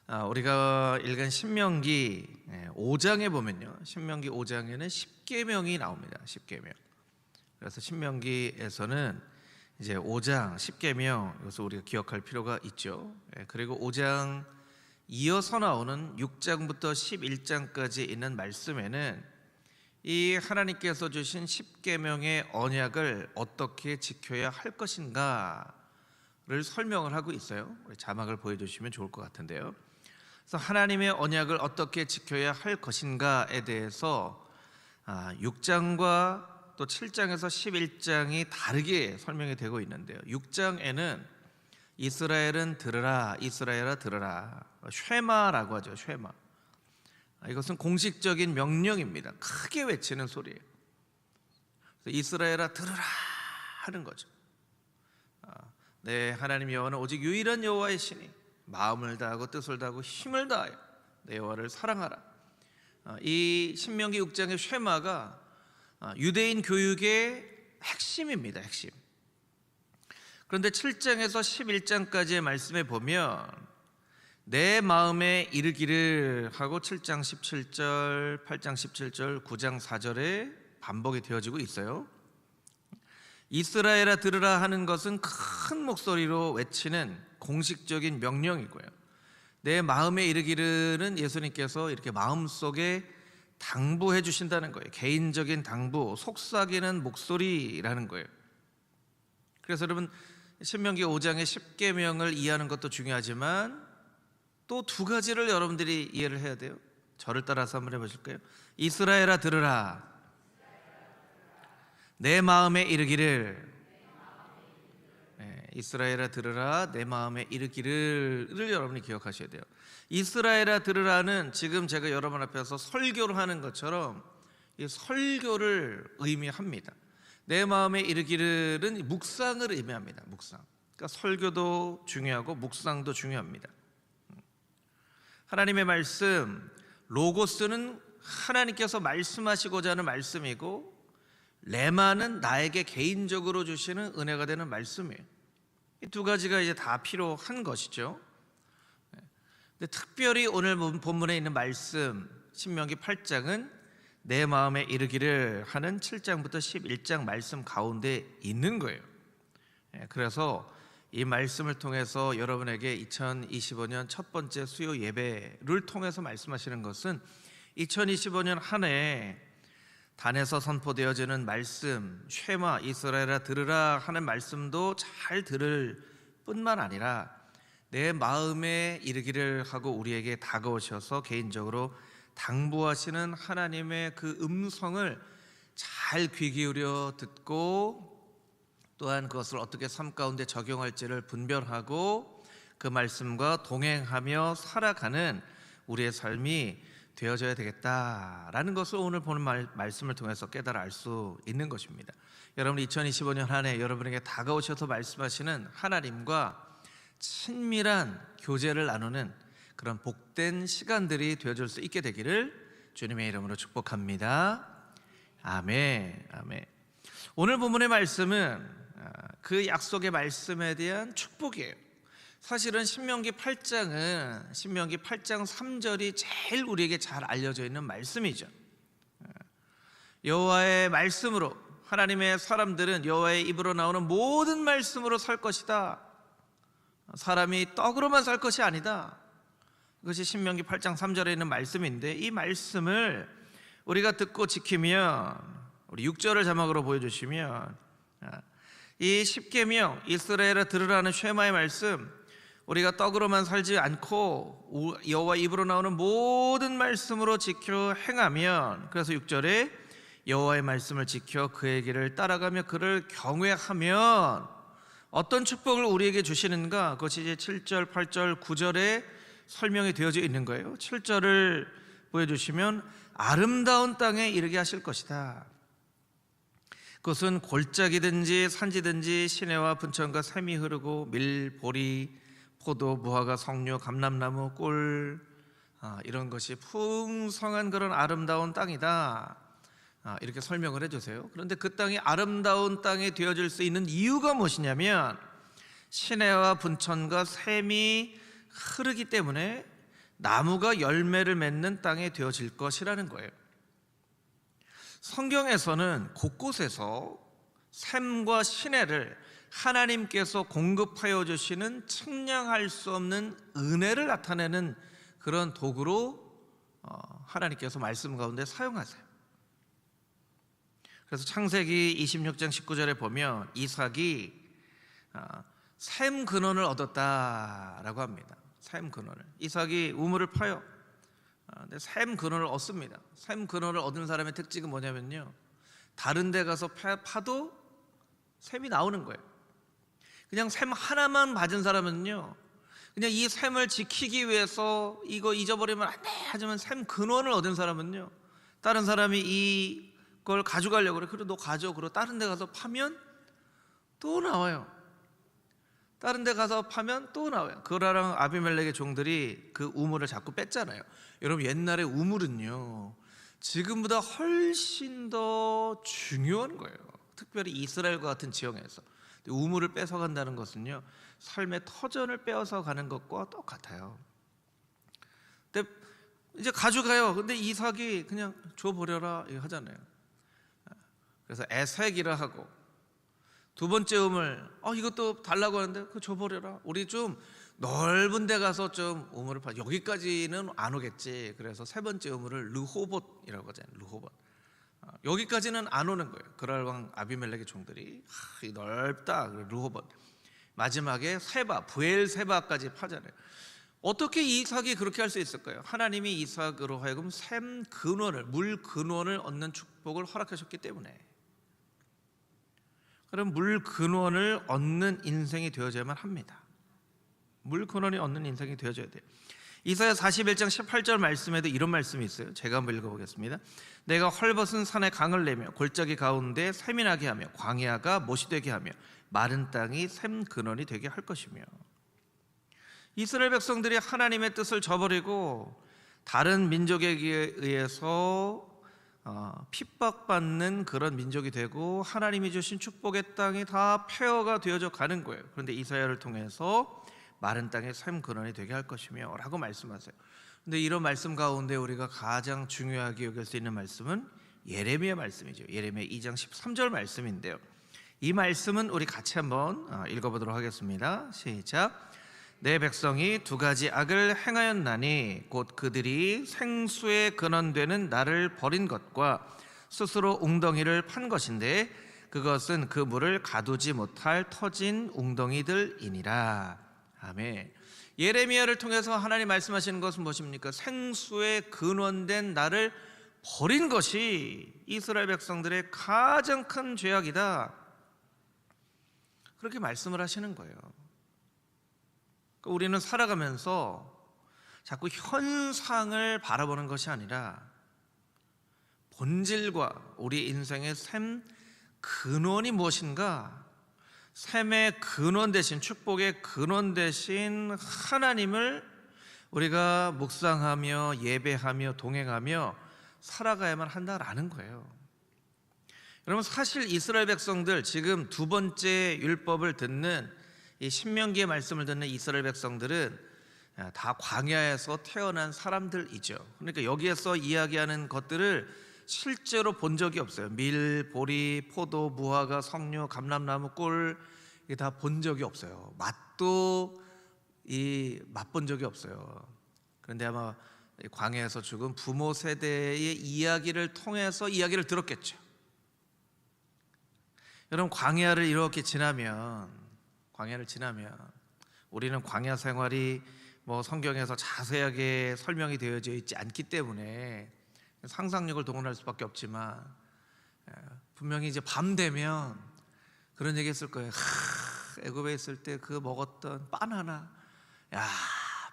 우리가 읽은 신명기 5장에 보면요, 신명기 5장에는 10계명이 나옵니다. 10계명. 그래서 신명기에서는 이제 5장 10계명, 이것을 우리가 기억할 필요가 있죠. 그리고 5장 이어서 나오는 6장부터 11장까지 있는 말씀에는 이 하나님께서 주신 10계명의 언약을 어떻게 지켜야 할 것인가를 설명을 하고 있어요. 우리 자막을 보여주시면 좋을 것 같은데요. 그래서 하나님의 언약을 어떻게 지켜야 할 것인가에 대해서 6장과 또 7장에서 11장이 다르게 설명이 되고 있는데요. 6장에는 이스라엘은 들으라, 이스라엘아 들으라, 쉐마라고 하죠. 쉐마. 이것은 공식적인 명령입니다. 크게 외치는 소리예요. 이스라엘아 들으라 하는 거죠. 네, 하나님 여호와는 오직 유일한 여호와의 신이 마음을 다하고 뜻을 다하고 힘을 다하여 내 여호와를 사랑하라. 이 신명기 6장의 쉐마가 유대인 교육의 핵심입니다. 핵심. 그런데 7장에서 11장까지의 말씀에 보면 내 마음에 이르기를 하고 7장 17절, 8장 17절, 9장 4절에 반복이 되어지고 있어요. 이스라엘아 들으라 하는 것은 큰 목소리로 외치는 공식적인 명령이고요. 내 마음에 이르기를은 예수님께서 이렇게 마음속에 당부해 주신다는 거예요. 개인적인 당부, 속삭이는 목소리라는 거예요. 그래서 여러분, 신명기 5장의 10계명을 이해하는 것도 중요하지만 또 두 가지를 여러분들이 이해를 해야 돼요. 저를 따라서 한번 해보실까요? 이스라엘아 들으라, 내 마음에 이르기를. 이스라엘아 들으라, 내 마음에 이르기를을 여러분이 기억하셔야 돼요. 이스라엘아 들으라는 지금 제가 여러분 앞에서 설교를 하는 것처럼 이 설교를 의미합니다. 내 마음에 이르기를은 묵상을 의미합니다. 묵상. 그러니까 설교도 중요하고 묵상도 중요합니다. 하나님의 말씀, 로고스는 하나님께서 말씀하시고자 하는 말씀이고, 레마는 나에게 개인적으로 주시는 은혜가 되는 말씀이에요. 이 두 가지가 이제 다 필요한 것이죠. 근데 특별히 오늘 본문에 있는 말씀, 신명기 8장은 내 마음에 이르기를 하는 7장부터 11장 말씀 가운데 있는 거예요. 그래서 이 말씀을 통해서 여러분에게 2025년 첫 번째 수요 예배를 통해서 말씀하시는 것은 2025년 한 해 단에서 선포되어지는 말씀, 쉐마, 이스라엘아 들으라 하는 말씀도 잘 들을 뿐만 아니라 내 마음에 이르기를 하고 우리에게 다가오셔서 개인적으로 당부하시는 하나님의 그 음성을 잘 귀 기울여 듣고, 또한 그것을 어떻게 삶 가운데 적용할지를 분별하고 그 말씀과 동행하며 살아가는 우리의 삶이 되어져야 되겠다라는 것을 오늘 보는 말씀을 통해서 깨달아 알 수 있는 것입니다. 여러분, 2025년 한 해 여러분에게 다가오셔서 말씀하시는 하나님과 친밀한 교제를 나누는 그런 복된 시간들이 되어질 수 있게 되기를 주님의 이름으로 축복합니다. 아멘. 아멘. 오늘 본문의 말씀은 그 약속의 말씀에 대한 축복이에요. 사실은 신명기 8장 3절이 제일 우리에게 잘 알려져 있는 말씀이죠. 여호와의 말씀으로, 하나님의 사람들은 여호와의 입으로 나오는 모든 말씀으로 살 것이다. 사람이 떡으로만 살 것이 아니다. 그것이 신명기 8장 3절에 있는 말씀인데, 이 말씀을 우리가 듣고 지키면, 우리 6절을 자막으로 보여주시면, 이 10계명 이스라엘아 들으라는 쉐마의 말씀, 우리가 떡으로만 살지 않고 여호와 입으로 나오는 모든 말씀으로 지켜 행하면, 그래서 6절에 여호와의 말씀을 지켜 그의 길을 따라가며 그를 경외하면 어떤 축복을 우리에게 주시는가, 그것이 이제 7절, 8절, 9절에 설명이 되어져 있는 거예요. 7절을 보여주시면 아름다운 땅에 이르게 하실 것이다. 그것은 골짜기든지 산지든지 시내와 분천과 샘이 흐르고 밀, 보리, 포도, 무화과, 석류, 감람나무, 꿀, 이런 것이 풍성한 그런 아름다운 땅이다. 이렇게 설명을 해주세요. 그런데 그 땅이 아름다운 땅이 되어질 수 있는 이유가 무엇이냐면 시내와 분천과 샘이 흐르기 때문에 나무가 열매를 맺는 땅에 되어질 것이라는 거예요. 성경에서는 곳곳에서 샘과 시내를 하나님께서 공급하여 주시는 측량할 수 없는 은혜를 나타내는 그런 도구로 하나님께서 말씀 가운데 사용하세요. 그래서 창세기 26장 19절에 보면 이삭이 샘 근원을 얻었다라고 합니다. 샘 근원을. 이삭이 우물을 파요. 근데 샘 근원을 얻습니다. 샘 근원을 얻은 사람의 특징은 뭐냐면요, 다른 데 가서 파도 샘이 나오는 거예요. 그냥 샘 하나만 받은 사람은요, 그냥 이 샘을 지키기 위해서 이거 잊어버리면 안 돼 하지만 샘 근원을 얻은 사람은요, 다른 사람이 이걸 가져가려고 그래. 그래 너 가져. 그러고 다른 데 가서 파면 또 나와요. 다른 데 가서 파면 또 나와요. 그라랑 아비멜렉의 종들이 그 우물을 자꾸 뺐잖아요. 여러분, 옛날에 우물은요 지금보다 훨씬 더 중요한 거예요. 특별히 이스라엘과 같은 지형에서 우물을 뺏어간다는 것은요 삶의 터전을 빼앗아 가는 것과 똑같아요. 근데 이제 가져가요. 근데 이삭이 그냥 줘버려라 이거 하잖아요. 그래서 에색이라 하고, 두 번째 우물 이것도 달라고 하는데 그거 줘버려라. 우리 좀 넓은 데 가서 좀 우물을 파. 여기까지는 안 오겠지. 그래서 세 번째 우물을 르호봇이라고 하잖아요. 르호봇. 여기까지는 안 오는 거예요. 그랄 왕 아비멜렉의 종들이 넓다. 르호봇. 마지막에 세바, 브엘세바까지 파잖아요. 어떻게 이삭이 그렇게 할 수 있을까요? 하나님이 이삭으로 하여금 샘 근원을, 물 근원을 얻는 축복을 허락하셨기 때문에. 그럼 물 근원을 얻는 인생이 되어져야만 합니다. 물 근원이 얻는 인생이 되어져야 돼요. 이사야 41장 18절 말씀에도 이런 말씀이 있어요. 제가 한번 읽어보겠습니다. 내가 헐벗은 산에 강을 내며 골짜기 가운데 샘이 나게 하며 광야가 못이 되게 하며 마른 땅이 샘 근원이 되게 할 것이며. 이스라엘 백성들이 하나님의 뜻을 저버리고 다른 민족에 의해서 핍박받는 그런 민족이 되고 하나님이 주신 축복의 땅이 다 폐허가 되어져 가는 거예요. 그런데 이사야를 통해서 마른 땅에 샘 근원이 되게 할 것이며 라고 말씀하세요. 근데 이런 말씀 가운데 우리가 가장 중요하게 여길 수 있는 말씀은 예레미야 말씀이죠. 예레미야 2장 13절 말씀인데요, 이 말씀은 우리 같이 한번 읽어보도록 하겠습니다. 시작. 내 백성이 두 가지 악을 행하였나니 곧 그들이 생수의 근원되는 나를 버린 것과 스스로 웅덩이를 판 것인데 그것은 그 물을 가두지 못할 터진 웅덩이들이니라. 아멘. 예레미야를 통해서 하나님 말씀하시는 것은 무엇입니까? 생수의 근원된 나를 버린 것이 이스라엘 백성들의 가장 큰 죄악이다. 그렇게 말씀을 하시는 거예요. 우리는 살아가면서 자꾸 현상을 바라보는 것이 아니라 본질과 우리 인생의 샘 근원이 무엇인가, 샘의 근원 대신, 축복의 근원 대신 하나님을 우리가 묵상하며 예배하며 동행하며 살아가야만 한다라는 거예요. 여러분, 사실 이스라엘 백성들, 지금 두 번째 율법을 듣는 이 신명기의 말씀을 듣는 이스라엘 백성들은 다 광야에서 태어난 사람들이죠. 그러니까 여기에서 이야기하는 것들을 실제로 본 적이 없어요. 밀, 보리, 포도, 무화과, 석류, 감람나무, 꿀, 이게 다 본 적이 없어요. 맛도 맛본 적이 없어요. 그런데 아마 광야에서 죽은 부모 세대의 이야기를 통해서 이야기를 들었겠죠. 여러분, 광야를 지나면 우리는 광야 생활이 성경에서 자세하게 설명이 되어져 있지 않기 때문에 상상력을 동원할 수밖에 없지만, 분명히 이제 밤 되면 그런 얘기 했을 거예요. 애굽에 있을 때 그 먹었던 바나나,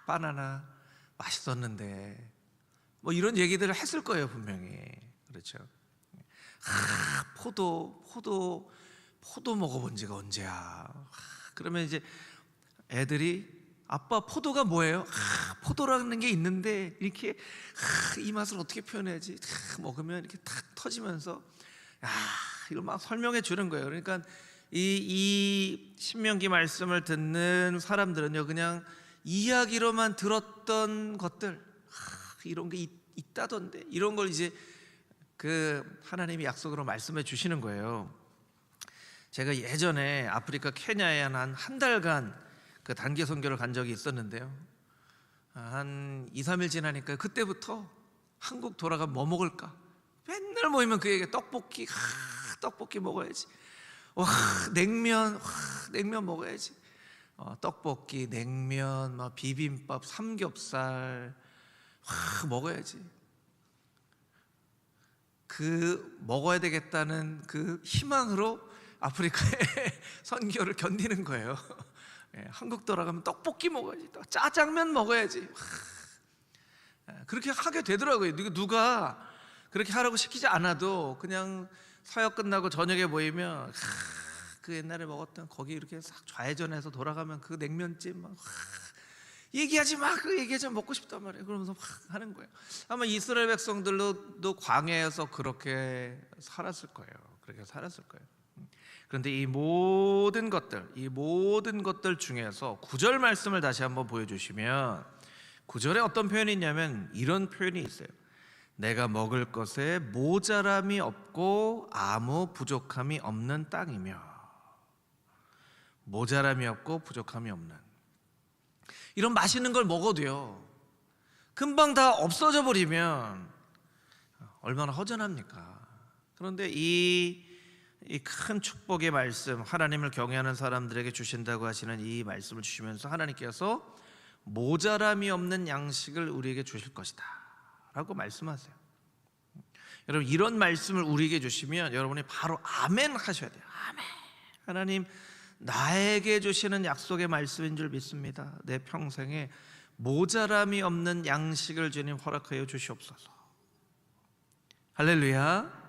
바나나 맛있었는데, 이런 얘기들을 했을 거예요, 분명히. 그렇죠. 포도 먹어본 지가 언제야. 그러면 이제 애들이 아빠 포도가 뭐예요? 포도라는 게 있는데 이렇게 이 맛을 어떻게 표현해야지? 먹으면 이렇게 탁 터지면서 이걸 막 설명해 주는 거예요. 그러니까 이 신명기 말씀을 듣는 사람들은요, 그냥 이야기로만 들었던 것들, 이런 게 있다던데, 이런 걸 이제 그 하나님이 약속으로 말씀해 주시는 거예요. 제가 예전에 아프리카 케냐에 한 달간 그 단기 선교를 간 적이 있었는데요. 한 2, 3일 지나니까 그때부터 한국 돌아가면 뭐 먹을까? 맨날 모이면 그 얘기, 떡볶이, 떡볶이 먹어야지. 냉면, 냉면 먹어야지. 떡볶이, 냉면, 막 비빔밥, 삼겹살, 먹어야지. 그 먹어야 되겠다는 그 희망으로 아프리카의 선교를 견디는 거예요. 한국 돌아가면 떡볶이 먹어야지, 짜장면 먹어야지. 그렇게 하게 되더라고요. 누가 그렇게 하라고 시키지 않아도 그냥 사역 끝나고 저녁에 모이면 그 옛날에 먹었던 거기 이렇게 싹 좌회전해서 돌아가면 그 냉면집 막 얘기하지 마, 그 얘기하지 마, 먹고 싶단 말이에요. 그러면서 막 하는 거예요. 아마 이스라엘 백성들도 광야에서 그렇게 살았을 거예요. 그렇게 살았을 거예요. 그런데 이 모든 것들 중에서 9절 말씀을 다시 한번 보여주시면 9절에 어떤 표현이 있냐면 이런 표현이 있어요. 내가 먹을 것에 모자람이 없고 아무 부족함이 없는 땅이며, 모자람이 없고 부족함이 없는, 이런 맛있는 걸 먹어도요 금방 다 없어져 버리면 얼마나 허전합니까? 그런데 이 큰 축복의 말씀, 하나님을 경외하는 사람들에게 주신다고 하시는 이 말씀을 주시면서 하나님께서 모자람이 없는 양식을 우리에게 주실 것이다 라고 말씀하세요. 여러분, 이런 말씀을 우리에게 주시면 여러분이 바로 아멘 하셔야 돼요. 아멘. 하나님, 나에게 주시는 약속의 말씀인 줄 믿습니다. 내 평생에 모자람이 없는 양식을 주님 허락하여 주시옵소서. 할렐루야.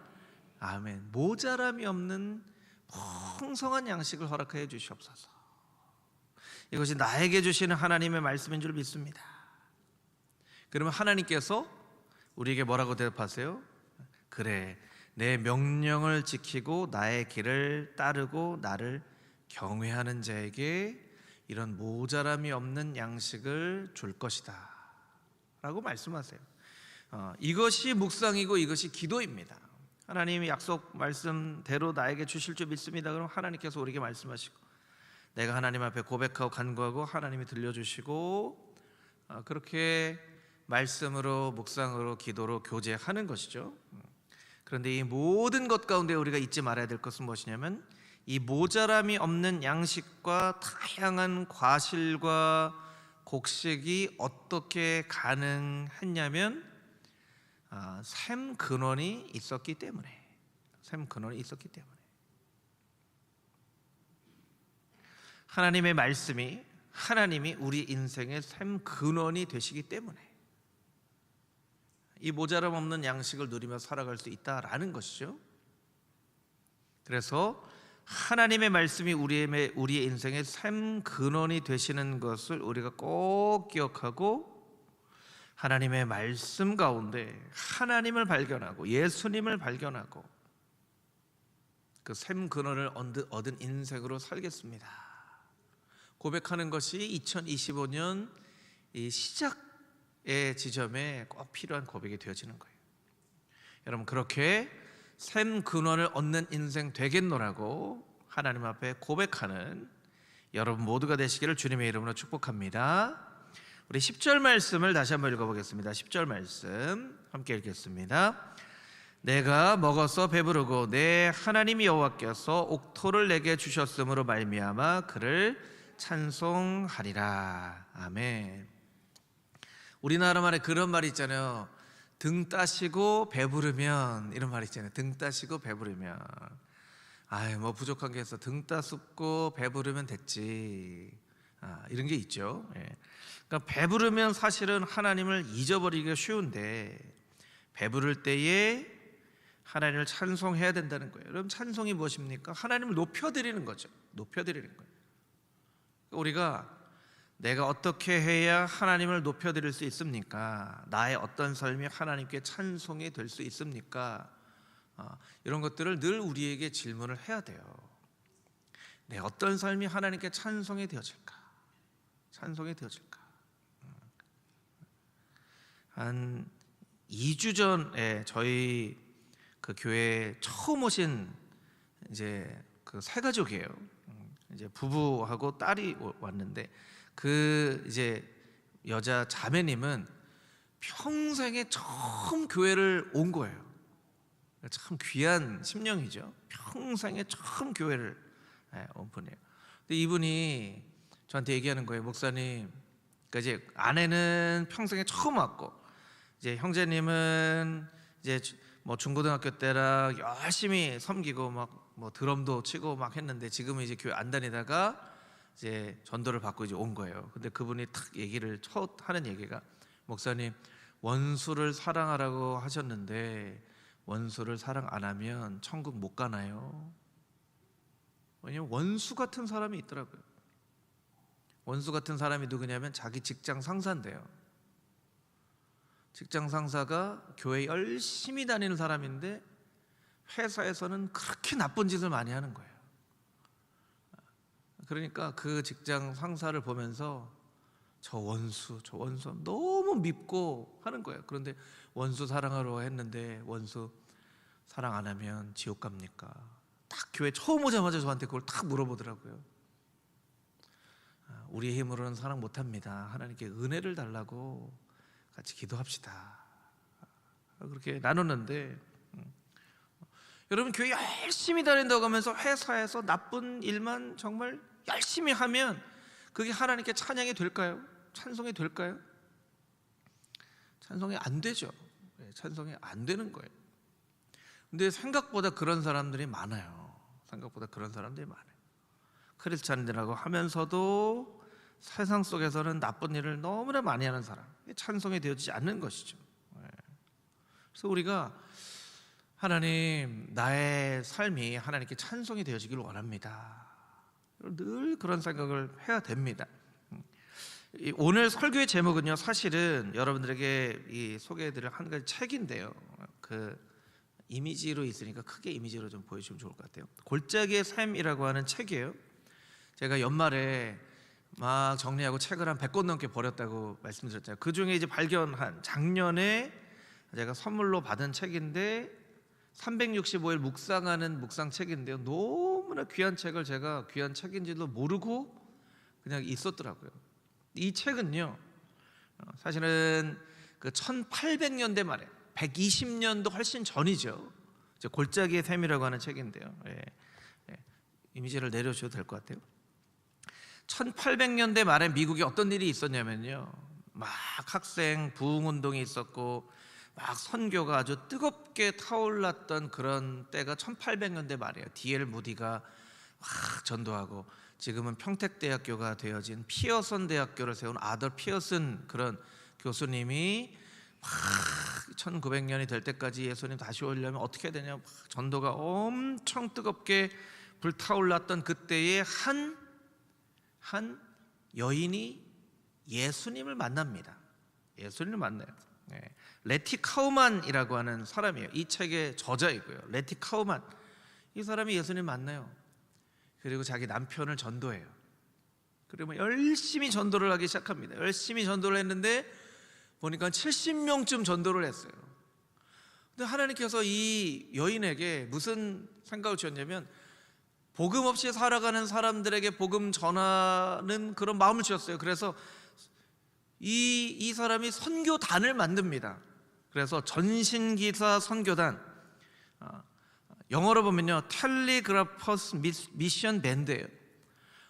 아멘. 모자람이 없는 풍성한 양식을 허락하여 주시옵소서. 이것이 나에게 주시는 하나님의 말씀인 줄 믿습니다. 그러면 하나님께서 우리에게 뭐라고 대답하세요? 그래, 내 명령을 지키고 나의 길을 따르고 나를 경외하는 자에게 이런 모자람이 없는 양식을 줄 것이다 라고 말씀하세요. 이것이 묵상이고 이것이 기도입니다. 하나님이 약속 말씀대로 나에게 주실 줄 믿습니다. 그럼 하나님께서 우리에게 말씀하시고, 내가 하나님 앞에 고백하고 간구하고 하나님이 들려주시고, 그렇게 말씀으로, 묵상으로, 기도로 교제하는 것이죠. 그런데 이 모든 것 가운데 우리가 잊지 말아야 될 것은 무엇이냐면, 이 모자람이 없는 양식과 다양한 과실과 곡식이 어떻게 가능했냐면 샘 근원이 있었기 때문에, 샘 근원이 있었기 때문에, 하나님의 말씀이, 하나님이 우리 인생의 샘 근원이 되시기 때문에 이 모자람 없는 양식을 누리며 살아갈 수 있다라는 것이죠. 그래서 하나님의 말씀이 우리의 인생의 샘 근원이 되시는 것을 우리가 꼭 기억하고, 하나님의 말씀 가운데 하나님을 발견하고 예수님을 발견하고 그 샘 근원을 얻은 인생으로 살겠습니다 고백하는 것이 2025년 이 시작의 지점에 꼭 필요한 고백이 되어지는 거예요. 여러분, 그렇게 샘 근원을 얻는 인생 되겠노라고 하나님 앞에 고백하는 여러분 모두가 되시기를 주님의 이름으로 축복합니다. 우리 10절 말씀을 다시 한번 읽어보겠습니다. 10절 말씀 함께 읽겠습니다. 내가 먹어서 배부르고 내 하나님 여호와께서 옥토를 내게 주셨으므로 말미암아 그를 찬송하리라. 아멘. 우리나라 말에 그런 말이 있잖아요. 등 따시고 배부르면, 이런 말이 있잖아요. 등 따시고 배부르면, 뭐 부족한 게 있어, 등 따숩고 배부르면 됐지, 이런 게 있죠. 그러니까 배부르면 사실은 하나님을 잊어버리기가 쉬운데, 배부를 때에 하나님을 찬송해야 된다는 거예요. 여러분, 찬송이 무엇입니까? 하나님을 높여드리는 거죠. 높여드리는 거예요. 우리가 내가 어떻게 해야 하나님을 높여드릴 수 있습니까? 나의 어떤 삶이 하나님께 찬송이 될 수 있습니까? 이런 것들을 늘 우리에게 질문을 해야 돼요. 내 어떤 삶이 하나님께 찬송이 되어질까? 찬송이 되어질까? 한 2주 전에 저희 그 교회에 처음 오신 이제 그 새 가족이에요. 이제 부부하고 딸이 왔는데 그 이제 여자 자매님은 평생에 처음 교회를 온 거예요. 참 귀한 심령이죠. 평생에 처음 교회를 온 분이에요. 근데 이분이 저한테 얘기하는 거예요. 목사님, 그러니까 이제 아내는 평생에 처음 왔고, 이제 형제님은 이제 뭐 중고등학교 때라 열심히 섬기고 막 뭐 드럼도 치고 막 했는데 지금은 이제 교회 안 다니다가 이제 전도를 받고 이제 온 거예요. 근데 그분이 탁 얘기를 첫 하는 얘기가, 목사님, 원수를 사랑하라고 하셨는데 원수를 사랑 안 하면 천국 못 가나요? 왜냐면 원수 같은 사람이 있더라고요. 원수 같은 사람이 누구냐면 자기 직장 상사인데요. 직장 상사가 교회 열심히 다니는 사람인데 회사에서는 그렇게 나쁜 짓을 많이 하는 거예요. 그러니까 그 직장 상사를 보면서 저 원수 너무 밉고 하는 거예요. 그런데 원수 사랑하러 했는데 원수 사랑 안 하면 지옥 갑니까? 딱 교회 처음 오자마자 저한테 그걸 딱 물어보더라고요. 우리의 힘으로는 사랑 못합니다. 하나님께 은혜를 달라고 같이 기도합시다. 그렇게 나눴는데, 여러분, 교회 열심히 다닌다고 하면서 회사에서 나쁜 일만 정말 열심히 하면 그게 하나님께 찬양이 될까요? 찬송이 될까요? 찬송이 안 되죠. 찬송이 안 되는 거예요. 근데 생각보다 그런 사람들이 많아요. 생각보다 그런 사람들이 많아요. 크리스찬이라고 하면서도 세상 속에서는 나쁜 일을 너무나 많이 하는 사람, 찬송이 되어지지 않는 것이죠. 그래서 우리가 하나님, 나의 삶이 하나님께 찬송이 되어지기를 원합니다. 늘 그런 생각을 해야 됩니다. 오늘 설교의 제목은요, 사실은 여러분들에게 소개해드릴 한 가지 책인데요, 그 이미지로 있으니까 크게 이미지로 좀 보여주면 좋을 것 같아요. 골짜기의 샘이라고 하는 책이에요. 제가 연말에 막 정리하고 책을 한 100권 넘게 버렸다고 말씀드렸잖아요. 그 중에 이제 발견한, 작년에 제가 선물로 받은 책인데 365일 묵상하는 묵상책인데요, 너무나 귀한 책을 제가 귀한 책인지도 모르고 그냥 있었더라고요. 이 책은요, 사실은 그 1800년대 말에 120년도 훨씬 전이죠. 골짜기의 샘이라고 하는 책인데요, 이미지를 내려주셔도 될 것 같아요. 1800년대 말에 미국에 어떤 일이 있었냐면요, 막 학생 부흥운동이 있었고 막 선교가 아주 뜨겁게 타올랐던 그런 때가 1800년대 말이에요. D.L. 무디가 막 전도하고, 지금은 평택대학교가 되어진 피어슨 대학교를 세운 아더 피어슨 그런 교수님이 막 1900년이 될 때까지 예수님 다시 오려면 어떻게 해야 되냐, 막 전도가 엄청 뜨겁게 불타올랐던 그때에 한 여인이 예수님을 만납니다. 예수님을 만나요. 레티 카우만이라고 하는 사람이에요. 이 책의 저자이고요. 레티 카우만, 이 사람이 예수님 만나요. 그리고 자기 남편을 전도해요. 그리고 열심히 전도를 하기 시작합니다. 열심히 전도를 했는데 보니까 70명쯤 전도를 했어요. 근데 하나님께서 이 여인에게 무슨 생각을 주셨냐면, 복음 없이 살아가는 사람들에게 복음 전하는 그런 마음을 주셨어요. 그래서 이 사람이 선교단을 만듭니다. 그래서 전신기사 선교단, 영어로 보면요, 텔리그라퍼스 미션 밴드예요.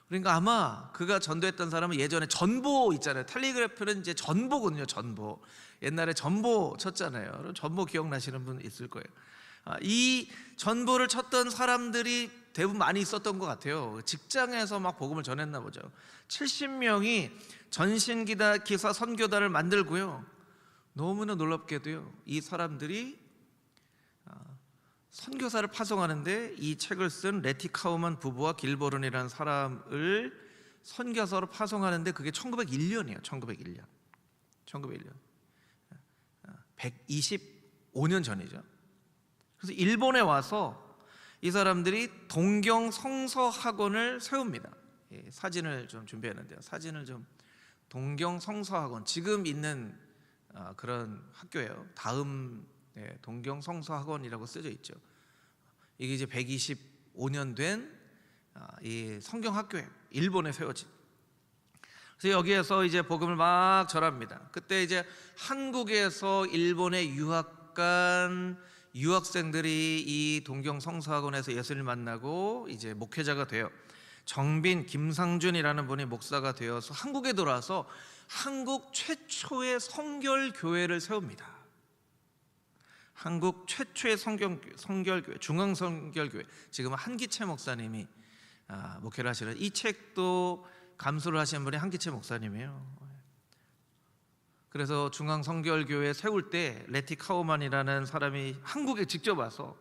그러니까 아마 그가 전도했던 사람은 예전에 전보 있잖아요. 텔리그래프는 이제 전보거든요. 전보, 옛날에 전보 쳤잖아요. 전보 기억나시는 분 있을 거예요. 이 전보를 쳤던 사람들이 대부분 많이 있었던 것 같아요. 직장에서 막 복음을 전했나 보죠. 70명이 전신기사 선교단을 만들고요, 너무나 놀랍게도요, 이 사람들이 선교사를 파송하는데 이 책을 쓴 레티 카우만 부부와 길버른이라는 사람을 선교사로 파송하는데 그게 1901년이에요. 1901년 125년 전이죠. 그래서 일본에 와서 이 사람들이 동경 성서 학원을 세웁니다. 사진을 좀 준비했는데요, 사진을 좀, 동경 성서 학원, 지금 있는 그런 학교예요. 다음 동경 성서학원이라고 쓰여 있죠. 이게 이제 125년 된 이 성경학교예요. 일본에 세워진. 그래서 여기에서 이제 복음을 막 전합니다. 그때 이제 한국에서 일본에 유학 간 유학생들이 이 동경 성서학원에서 예수를 만나고 이제 목회자가 돼요. 정빈 김상준이라는 분이 목사가 되어서 한국에 돌아와서 한국 최초의 성결교회를 세웁니다. 한국 최초의 성결교회, 중앙성결교회. 지금은 한기채 목사님이 목회를 하시는, 이 책도 감수를 하시는 분이 한기채 목사님이에요. 그래서 중앙성결교회 세울 때 레티 카우만이라는 사람이 한국에 직접 와서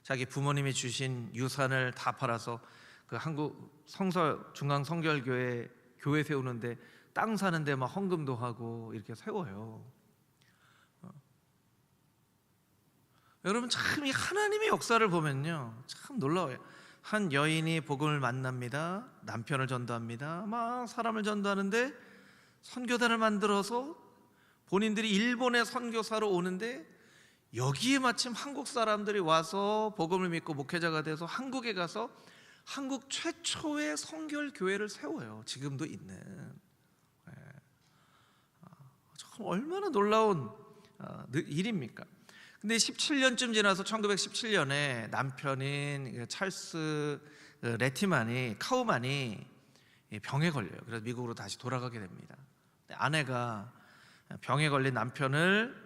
자기 부모님이 주신 유산을 다 팔아서 그 한국 중앙성결교회 교회 세우는데 땅 사는데 막 헌금도 하고 이렇게 세워요. 여러분, 참 이 하나님의 역사를 보면요, 참 놀라워요. 한 여인이 복음을 만납니다. 남편을 전도합니다. 막 사람을 전도하는데 선교단을 만들어서 본인들이 일본에 선교사로 오는데 여기에 마침 한국 사람들이 와서 복음을 믿고 목회자가 돼서 한국에 가서 한국 최초의 성결교회를 세워요. 지금도 있는. 참 얼마나 놀라운 일입니까? 근데 17년쯤 지나서 1917년에 남편인 찰스 카우만이 병에 걸려요. 그래서 미국으로 다시 돌아가게 됩니다. 아내가 병에 걸린 남편을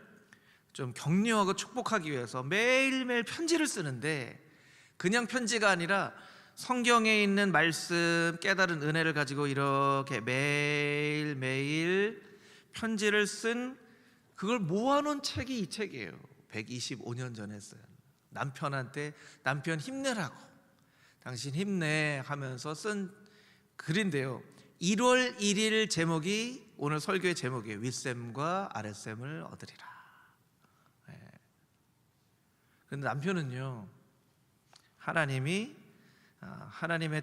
좀 격려하고 축복하기 위해서 매일매일 편지를 쓰는데, 그냥 편지가 아니라 성경에 있는 말씀, 깨달은 은혜를 가지고 이렇게 매일매일 편지를 쓴, 그걸 모아놓은 책이 이 책이에요. 125년 전에 쓴, 남편한테 남편 힘내라고, 당신 힘내 하면서 쓴 글인데요. 1월 1일 제목이 오늘 설교의 제목이에요. 윗샘과 아랫샘을 얻으리라. 그런데 남편은요, 하나님의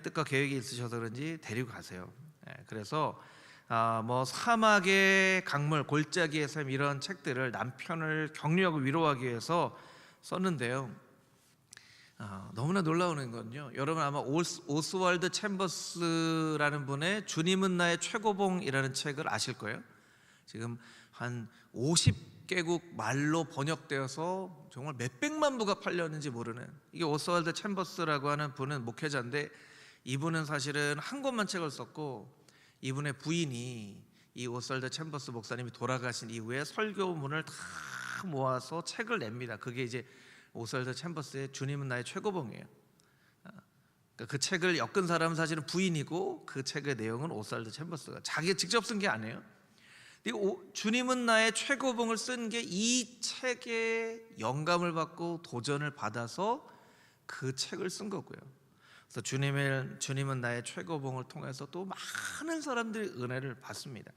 뜻과 계획이 있으셔서 그런지 데리고 가세요. 그래서 뭐 사막의 강물, 골짜기의 샘, 이런 책들을 남편을 격려하고 위로하기 위해서 썼는데요. 너무나 놀라운 건요, 여러분 아마 오스왈드 챔버스라는 분의 주님은 나의 최고봉이라는 책을 아실 거예요. 지금 한 50개국 말로 번역되어서 정말 몇백만 부가 팔렸는지 모르는, 이게 오스왈드 챔버스라고 하는 분은 목회자인데, 이분은 사실은 한 권만 책을 썼고, 이분의 부인이, 이 오스왈드 챔버스 목사님이 돌아가신 이후에 설교문을 다 모아서 책을 냅니다. 그게 이제 오스왈드 챔버스의 주님은 나의 최고봉이에요. 그 책을 엮은 사람은 사실은 부인이고, 그 책의 내용은 오스왈드 챔버스가 자기가 직접 쓴 게 아니에요. 주님은 나의 최고봉을 쓴 게 이 책에 영감을 받고 도전을 받아서 그 책을 쓴 거고요. 그래서 주님은 나의 최고봉을 통해서 또 많은 사람들이 은혜를 받습니다.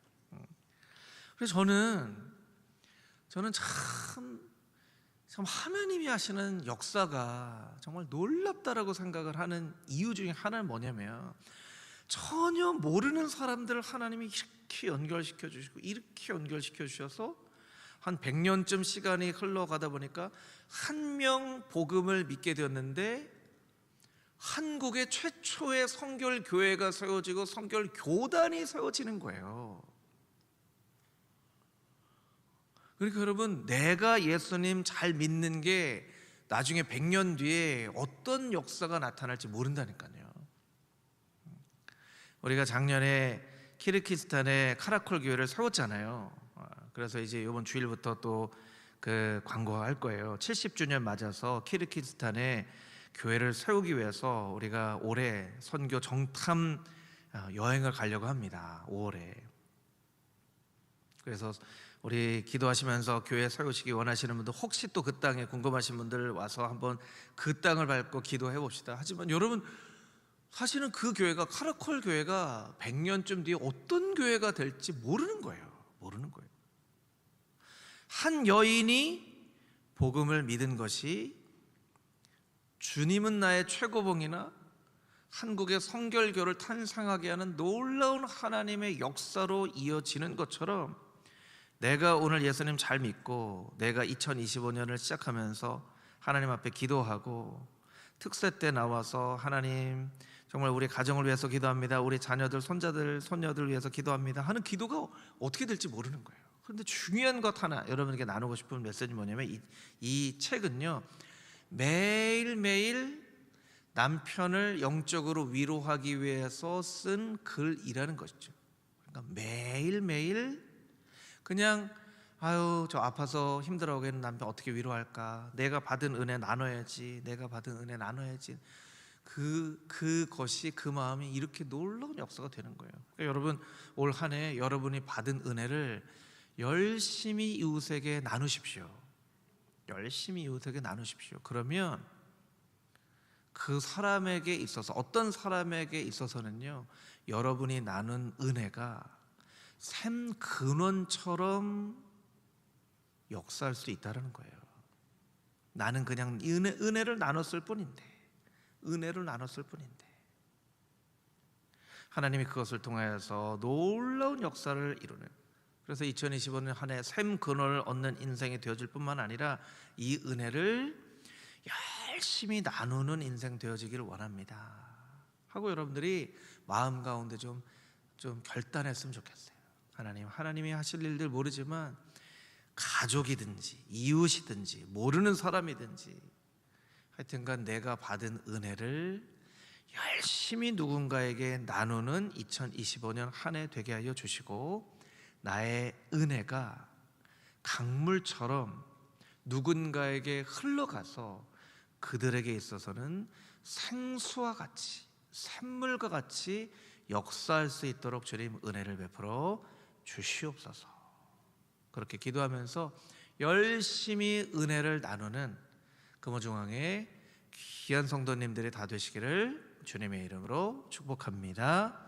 그래서 저는 참 하나님이 하시는 역사가 정말 놀랍다라고 생각을 하는 이유 중에 하나는 뭐냐면, 전혀 모르는 사람들을 하나님이 이렇게 연결시켜 주시고 이렇게 연결시켜 주셔서 한 100년쯤 시간이 흘러가다 보니까 한 명 복음을 믿게 되었는데, 한국의 최초의 성결교회가 세워지고 성결교단이 세워지는 거예요. 그러니까 여러분, 내가 예수님 잘 믿는 게 나중에 100년 뒤에 어떤 역사가 나타날지 모른다니까요. 우리가 작년에 키르기스탄에 카라콜 교회를 세웠잖아요. 그래서 이제 이번 주일부터 또 그 광고할 거예요. 70주년 맞아서 키르기스탄에 교회를 세우기 위해서 우리가 올해 선교 정탐 여행을 가려고 합니다. 5월에. 그래서 우리 기도하시면서 교회 세우시기 원하시는 분들, 혹시 또 그 땅에 궁금하신 분들 와서 한번 그 땅을 밟고 기도해 봅시다. 하지만 여러분, 사실은 그 교회가, 카라콜 교회가 100년쯤 뒤에 어떤 교회가 될지 모르는 거예요. 한 여인이 복음을 믿은 것이 주님은 나의 최고봉이나 한국의 성결교를 탄생하게 하는 놀라운 하나님의 역사로 이어지는 것처럼, 내가 오늘 예수님 잘 믿고 내가 2025년을 시작하면서 하나님 앞에 기도하고 특세 때 나와서 하나님 정말 우리 가정을 위해서 기도합니다, 우리 자녀들, 손자들, 손녀들 위해서 기도합니다 하는 기도가 어떻게 될지 모르는 거예요. 그런데 중요한 것 하나 여러분에게 나누고 싶은 메시지 뭐냐면 이 책은요, 매일매일 남편을 영적으로 위로하기 위해서 쓴 글이라는 것이죠. 그러니까 매일매일 그냥 아유 저 아파서 힘들어하고 있는 남편 어떻게 위로할까, 내가 받은 은혜 나눠야지, 내가 받은 은혜 나눠야지, 그것이 그 마음이 이렇게 놀라운 역사가 되는 거예요. 그러니까 여러분 올 한 해 여러분이 받은 은혜를 열심히 이웃에게 나누십시오. 열심히 이웃에게 나누십시오. 그러면 그 사람에게 있어서, 어떤 사람에게 있어서는요, 여러분이 나눈 은혜가 샘 근원처럼 역사할 수 있다는 거예요. 나는 그냥 은혜를 나눴을 뿐인데, 은혜를 나눴을 뿐인데 하나님이 그것을 통하여서 놀라운 역사를 이루는, 그래서 2025년 한 해 샘 근원을 얻는 인생이 되어질 뿐만 아니라 이 은혜를 열심히 나누는 인생 되어지기를 원합니다 하고 여러분들이 마음 가운데 좀 결단했으면 좋겠어요. 하나님이 하실 일들 모르지만 가족이든지 이웃이든지 모르는 사람이든지 하여튼간 내가 받은 은혜를 열심히 누군가에게 나누는 2025년 한 해 되게 하여 주시고, 나의 은혜가 강물처럼 누군가에게 흘러가서 그들에게 있어서는 생수와 같이, 샘물과 같이 역사할 수 있도록 주님 은혜를 베풀어 주시옵소서. 그렇게 기도하면서 열심히 은혜를 나누는 금호중앙의 귀한 성도님들이 다 되시기를 주님의 이름으로 축복합니다.